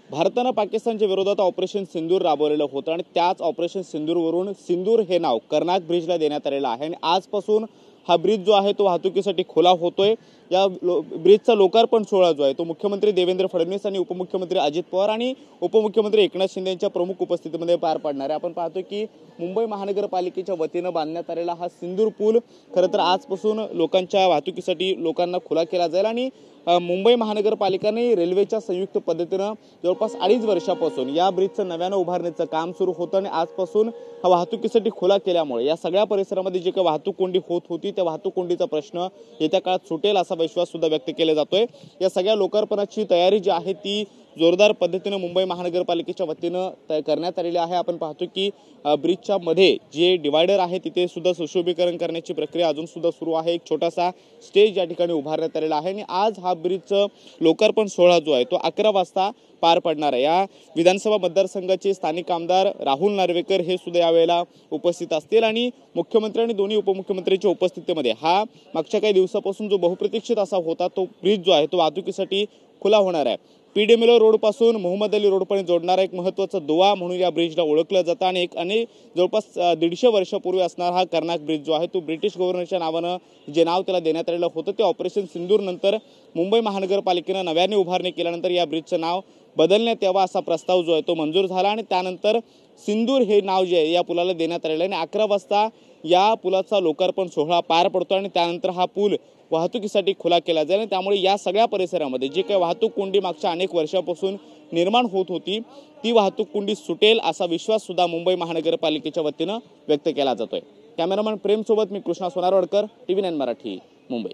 भारतानं पाकिस्तानच्या विरोधात ऑपरेशन सिंदूर राबवलेलं होतं आणि त्याच ऑपरेशन सिंदूरवरून सिंदूर हे नाव कर्नाक ब्रिजला देण्यात आलेलं आहे आणि आजपासून हा ब्रिज जो आहे तो वाहतुकीसाठी खुला होतोय। या ब्रिजचा लोकार्पण सोहळा जो आहे तो मुख्यमंत्री देवेंद्र फडणवीस आणि उपमुख्यमंत्री अजित पवार आणि उपमुख्यमंत्री एकनाथ शिंदे यांच्या प्रमुख उपस्थितीमध्ये पार पडणार आहे। आपण पाहतो की मुंबई महानगरपालिकेच्या वतीनं बांधण्यात आलेला हा सिंदूर पूल खरं तर आजपासून लोकांच्या वाहतुकीसाठी लोकांना खुला केला जाईल आणि मुंबई महानगरपालिकेने रेल्वेच्या संयुक्त पद्धतीनं जवळपास 2.5 वर्षापासून या ब्रिजचं नव्यानं उभारण्याचं काम सुरू होतं आणि आजपासून हा वाहतुकीसाठी खुला केल्यामुळे या सगळ्या परिसरामध्ये जी काही वाहतूक कोंडी होत होती त्या वाहतूक कोंडीचा प्रश्न येत्या काळात सुटेल असा विश्वास सुद्धा व्यक्त केला जातोय। या सगळ्या लोकार्पणाची तयारी जी आहे ती जोरदार पद्धतीने मुंबई महानगरपालिकेच्या वतीनं करण्यात आलेली आहे। आपण पाहतो की ब्रिजच्या मध्ये जे डिवायडर आहे तिथे सुद्धा सुशोभीकरण करण्याची प्रक्रिया अजून सुद्धा सुरू आहे। एक छोटासा स्टेज या ठिकाणी उभारण्यात आलेला आहे आणि आज हा ब्रिजचं लोकार्पण सोहळा जो आहे तो 11 वाजता पार पडणार आहे। या विधानसभा मतदारसंघाचे स्थानिक आमदार राहुल नार्वेकर हे सुद्धा यावेळेला उपस्थित असतील आणि मुख्यमंत्री आणि दोन्ही उपमुख्यमंत्र्यांच्या उपस्थितीमध्ये हा मागच्या काही दिवसापासून जो बहुप्रतीक्षित असा होता तो ब्रिज जो आहे तो वाहतुकीसाठी खुला होणार आहे। पीडीएमएल रोड पासून मोहम्मद अली रोड पर्यंत जोडणारा एक महत्त्वाचा दुवा म्हणून या ब्रिजला ओळखलं जातं आणि जवळपास 150 वर्षापूर्वी असणारा हा कर्नाक ब्रिज जो आहे तो ब्रिटिश गव्हर्नरच्या नावानं जे नाव त्याला देण्यात आलेलं होतं ते ऑपरेशन सिंदूर नंतर मुंबई महानगरपालिकेनं नव्याने उभारणी केल्यानंतर या ब्रिजचं नाव बदलण्यात यावा असा प्रस्ताव जो आहे तो मंजूर झाला आणि त्यानंतर सिंदूर हे नाव जे आहे या पुलाला देण्यात आलेलं आहे आणि 11 वाजता या पुलाचा लोकार्पण सोहळा पार पडतो आणि त्यानंतर हा पूल वाहतुकीसाठी खुला केला जाईल आणि त्यामुळे या सगळ्या परिसरामध्ये जी काही वाहतूक कोंडी मागच्या अनेक वर्षापासून निर्माण होत होती ती वाहतूक कोंडी सुटेल असा विश्वास सुद्धा मुंबई महानगरपालिकेच्या वतीनं व्यक्त केला जातोय। कॅमेरामन प्रेम सोबत मी कृष्णा सोनारवडकर, TV9 मराठी, मुंबई।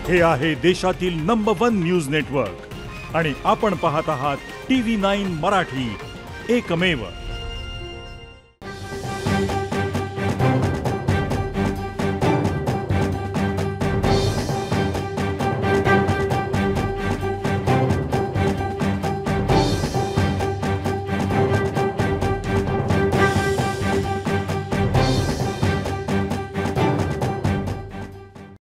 हे आहे देशातील नंबर 1 न्यूज नेटवर्क आणि आपण पाहत आहात TV9 मराठी, एकमेव।